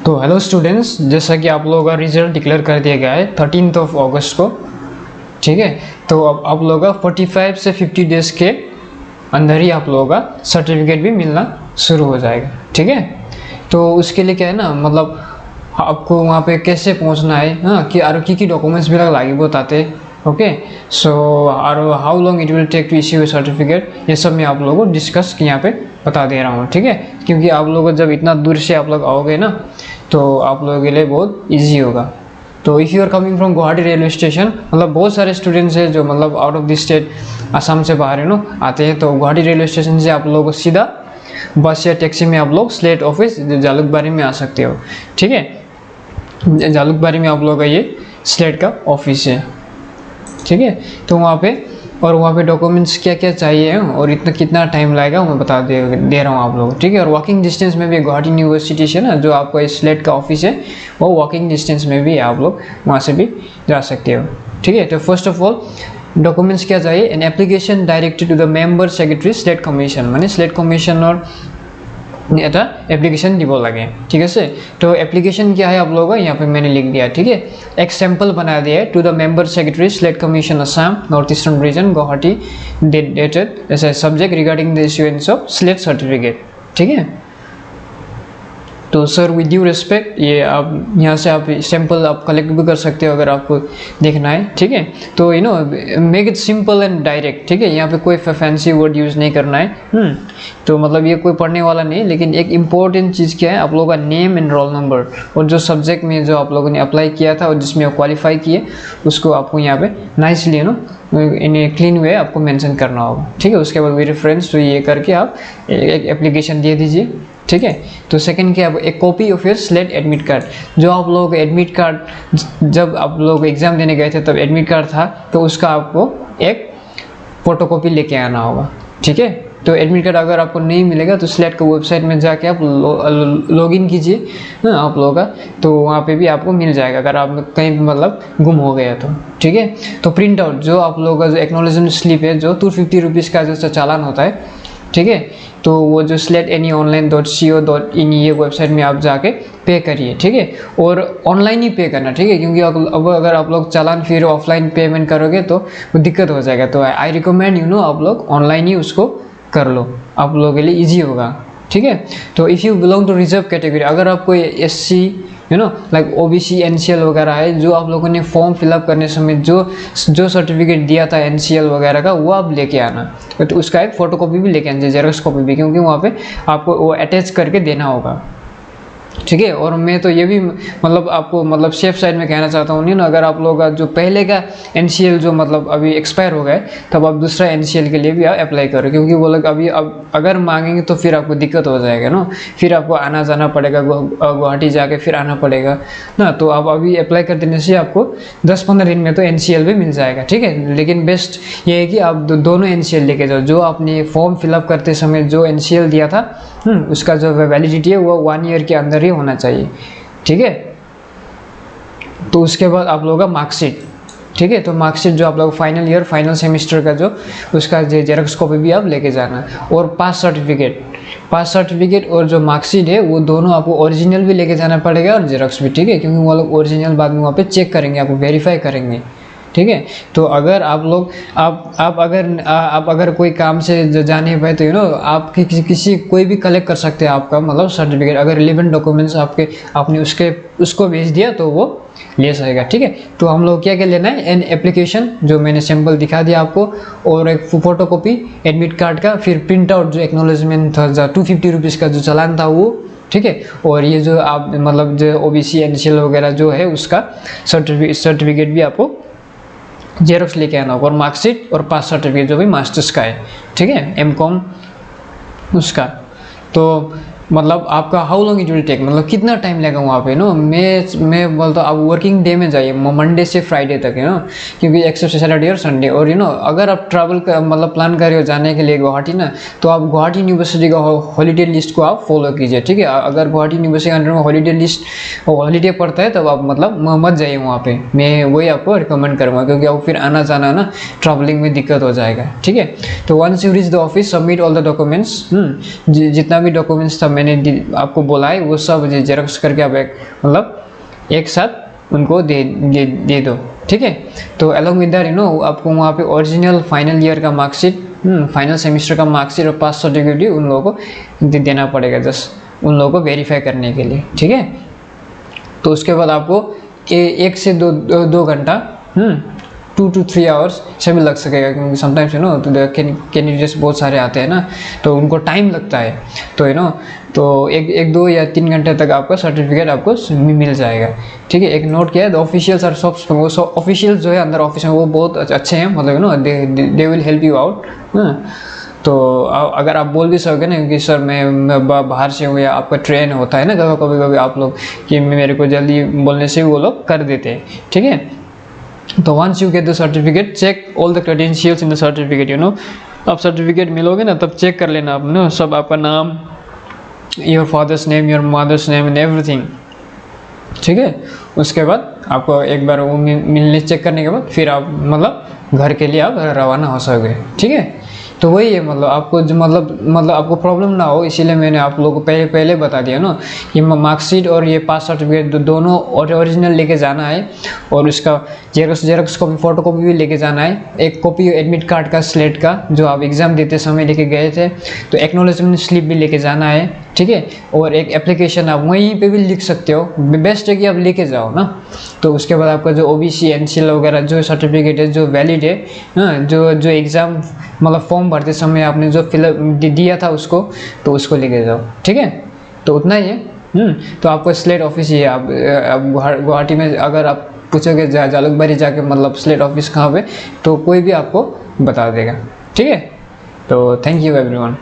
तो hello students, जैसा कि आप लोगों का रिजल्ट डिक्लेयर कर दिया गया है 13 अगस्त को। ठीक है, तो अब आप लोगों का 45 से 50 डेज के अंदर ही आप लोगों का सर्टिफिकेट भी मिलना शुरू हो जाएगा। ठीक है, तो उसके लिए क्या है ना, मतलब आपको वहाँ पे कैसे पहुँचना है, हाँ, कि और की डॉक्यूमेंट्स भी लगे बताते। ओके, सो और how long it will take to issue certificate, ये सब मैं आप लोगों को डिस्कस यहाँ पे बता दे रहा हूँ। ठीक है, क्योंकि आप लोग जब इतना दूर से आप लोग आओगे ना, तो आप लोगों के लिए बहुत इजी होगा। तो if you are coming from Guwahati railway station, मतलब बहुत सारे स्टूडेंट्स हैं जो मतलब out of the state, Assam से बाहर है ना, आते हैं। तो गुवाहाटी रेलवे स्टेशन से आप लोगों को सीधा बस या टैक्सी में आप लोग स्लेट ऑफिस जालुकबारी में आ सकते हो। ठीक है, जालुकबारी में आप लोगों का ये स्लेट का ऑफिस है। ठीक है, तो वहाँ पे डॉक्यूमेंट्स क्या क्या चाहिए और इतना कितना टाइम लगेगा मैं बता दे रहा हूँ आप लोग। ठीक है, और वॉकिंग डिस्टेंस में भी गुवाहाटी यूनिवर्सिटी से ना, जो आपका इस स्लेट का ऑफिस है, वो वॉकिंग डिस्टेंस में भी आप लोग वहाँ से भी जा सकते हो। ठीक है, तो फर्स्ट ऑफ ऑल डॉक्यूमेंट्स क्या चाहिए, an application directed to the member secretary slate commission, माने स्लेट कमीशनर এটা एप्लीकेशन দিব লাগে। ठीक है से, तो एप्लीकेशन क्या है आप लोगों का यहाँ पे मैंने लिख दिया। ठीक है, एक सैंपल बना दिया है, to the member secretary slate commission Assam North Eastern region Guwahati dated ऐसे subject regarding the issuance of SLET certificate. ठीक है, तो सर विद ड्यू रिस्पेक्ट, ये आप यहाँ से आप सैंपल आप कलेक्ट भी कर सकते हो अगर आपको देखना है। ठीक है, तो you know make it simple and direct. ठीक है, यहाँ पे कोई फैंसी वर्ड यूज़ नहीं करना है। तो मतलब ये कोई पढ़ने वाला नहीं, लेकिन एक इम्पोर्टेंट चीज़ क्या है, आप लोगों का नेम एंड रोल नंबर और जो सब्जेक्ट में जो आप लोगों ने अप्लाई किया था और जिसमें क्वालिफाई किए, उसको आपको यहाँ पे nicely no in a clean way आपको मेंशन करना होगा। ठीक है, उसके बाद वी रेफरेंस तो ये करके आप एक एप्लीकेशन दे दीजिए। ठीक है, तो सेकंड क्या है, एक copy of your slate admit card. जो आप लोग एडमिट कार्ड जब आप लोग एग्ज़ाम देने गए थे तब एडमिट कार्ड था, तो उसका आपको एक फ़ोटोकॉपी लेके आना होगा। ठीक है, तो एडमिट कार्ड अगर आपको नहीं मिलेगा तो स्लेट का वेबसाइट में जाके आप लॉगिन कीजिए ना आप लोगों का, तो वहाँ पे भी आपको मिल जाएगा अगर आप कहीं मतलब गुम हो गया तो। ठीक है, तो प्रिंट आउट जो आप लोगों का जो एक्नॉलेजमेंट स्लिप है, जो 250 रुपीज़ का जो चालान होता है। ठीक है, तो वो जो SLATAnyOnline.co.in ये वेबसाइट में आप जाके पे करिए। ठीक है, और ऑनलाइन ही पे करना। ठीक है, क्योंकि अब अगर आप लोग चालान फिर ऑफलाइन पेमेंट करोगे तो दिक्कत हो जाएगा। तो आई रिकमेंड आप लोग ऑनलाइन ही उसको कर लो, आप लोगों के लिए ईजी होगा। ठीक है, तो if you belong to reserve category, अगर आप कोई SC लाइक OBC NCL वगैरह है, जो आप लोगों ने फॉर्म फिलअप करने समय जो सर्टिफिकेट दिया था NCL वगैरह का, वो आप लेके आना। तो उसका एक फ़ोटोकॉपी भी लेके आना, जेरॉक्स कॉपी भी, क्योंकि वहाँ पे आपको वो अटैच करके देना होगा। ठीक है, और मैं तो ये भी मतलब आपको मतलब सेफ साइड में कहना चाहता हूँ ना, अगर आप लोग का जो पहले का NCL जो मतलब अभी एक्सपायर हो गए, तब आप दूसरा NCL के लिए भी आप अप्लाई करो, क्योंकि वो लोग अभी अब अगर मांगेंगे तो फिर आपको दिक्कत हो जाएगा ना, फिर आपको आना जाना पड़ेगा, गुवाहाटी जाके फिर आना पड़ेगा ना। तो आप अभी अप्लाई कर देने से आपको 10-15 दिन में तो NCL भी मिल जाएगा। ठीक है, लेकिन बेस्ट ये है कि आप दोनों NCL लेके जाओ। जो आपने फॉर्म फिलअप करते समय जो NCL दिया था, उसका जो वैलिडिटी है वो 1 ईयर के अंदर ही होना चाहिए। ठीक है, तो उसके बाद आप लोगों का मार्कशीट। ठीक है, तो मार्कशीट जो आप लोग फाइनल ईयर फाइनल सेमेस्टर का जो उसका जेरॉक्स कॉपी भी आप लेके जाना, और पास सर्टिफिकेट और जो मार्कशीट है वो दोनों आपको ओरिजिनल भी लेके जाना पड़ेगा और जेरॉक्स भी। ठीक है, क्योंकि वो लोग ओरिजिनल बाद में वहाँ पे चेक करेंगे, आपको वेरीफाई करेंगे। ठीक है, तो अगर आप लोग आप अगर कोई काम से जा नहीं पाए तो आप किसी कोई भी कलेक्ट कर सकते हैं आपका मतलब सर्टिफिकेट। अगर रिलेवेंट डॉक्यूमेंट्स आपने उसको भेज दिया तो वो ले सकेगा। ठीक है, तो हम लोग क्या लेना है, एन एप्लीकेशन जो मैंने सैंपल दिखा दिया आपको, और एक फोटोकॉपी एडमिट कार्ड का, फिर प्रिंट आउट जो एक्नॉलेजमेंट था 250 रुपीज़ का जो चालान था वो। ठीक है, और ये जो आप मतलब जो OBC NCL वगैरह जो है उसका सर्टिफिकेट भी आपको जेरॉक्स लेके आना होगा, और मार्कशीट और पास सर्टिफिकेट जो भी मास्टर्स का है। ठीक है, MCOM उसका। तो मतलब आपका how long it will take, मतलब कितना टाइम लगेगा वहाँ पे मैं बोलता हूँ आप वर्किंग डे में जाइए, मंडे से फ्राइडे तक है क्योंकि एक्सेप्ट सैटरडे और संडे। और अगर आप ट्रैवल का मतलब प्लान कर रहे हो जाने के लिए गुवाहाटी ना, तो आप गुवाहाटी यूनिवर्सिटी का हॉलीडे लिस्ट को आप फॉलो कीजिए। ठीक है, अगर गुवाहाटी यूनिवर्सिटी के अंडर में हॉलीडे पड़ता है तब आप मतलब मत जाइए वहाँ पे, मैं वही आपको रिकमेंड करूँगा, क्योंकि आपको फिर आना जाना ना ट्रैवलिंग में दिक्कत हो जाएगा। ठीक है, तो once you reach the office submit all the documents, जितना भी डॉक्यूमेंट्स था मैंने आपको बोला है वो सब जेरॉक्स करके आप एक साथ उनको दे दो, ठीक है। तो अलॉन्ग विद दैट आपको वहाँ पे ओरिजिनल फाइनल ईयर का मार्कशीट, फाइनल सेमेस्टर का मार्कशीट और पास सर्टिफिकेट भी उन लोगों को देना पड़ेगा, जस्ट उन लोगों को वेरीफाई करने के लिए, ठीक है। तो उसके बाद आपको 1 से 2 घंटा 2 to 3 आवर्स से भी लग सकेगा, क्योंकि समटाइम्स तो कैंडिडेट्स बहुत सारे आते हैं ना, तो उनको टाइम लगता है। तो तो 1, 2 या 3 घंटे तक आपका सर्टिफिकेट आपको मिल जाएगा, ठीक है। एक नोट किया है, द ऑफिशियल्स आर ऑफिशियल्स जो है अंदर ऑफिस में वो बहुत अच्छे हैं, मतलब they will help you out. तो अगर आप बोल भी सकोगे ना कि सर मैं बाहर से हूँ, या आपका ट्रेन होता है ना कभी कभी आप लोग कि मेरे को जल्दी बोलने से वो लोग कर देते हैं, ठीक है। तो once you get the certificate, check all the credentials in the certificate, आप सर्टिफिकेट मिलोगे ना तब चेक कर लेना आप सब, आपका नाम, your father's name, your mother's name and everything, ठीक है। उसके बाद आपको एक बार वो मिलने चेक करने के बाद फिर आप मतलब घर के लिए आप रवाना हो सकोगे, ठीक है। तो वही है, मतलब आपको जो मतलब आपको प्रॉब्लम ना हो, इसीलिए मैंने आप लोगों को पहले बता दिया ना कि मार्कशीट और ये पास सर्टिफिकेट दोनों ओरिजिनल लेके जाना है, और उसका जेरॉक्स कॉपी, फोटो कॉपी भी लेके जाना है। एक कॉपी एडमिट कार्ड का, स्लेट का, जो आप एग्ज़ाम देते समय लेके गए थे, तो एक्नॉलेजमेंट स्लिप भी लेके जाना है, ठीक है। और एक एप्लीकेशन आप वहीं पे भी लिख सकते हो, बेस्ट है कि आप लेके जाओ ना। तो उसके बाद आपका जो OBC NCL वगैरह जो सर्टिफिकेट है जो वैलिड है, जो एग्ज़ाम मतलब फॉर्म भरते समय आपने जो फिलअप दिया था उसको, तो उसको लेके जाओ, ठीक है। तो उतना ही है। तो आपको स्लेट ऑफिस ही है, आप गुवाहाटी में अगर आप पूछोगे जालुकबारी जाके मतलब स्लेट ऑफिस कहाँ पे, तो कोई भी आपको बता देगा, ठीक है। तो थैंक यू एवरीवन।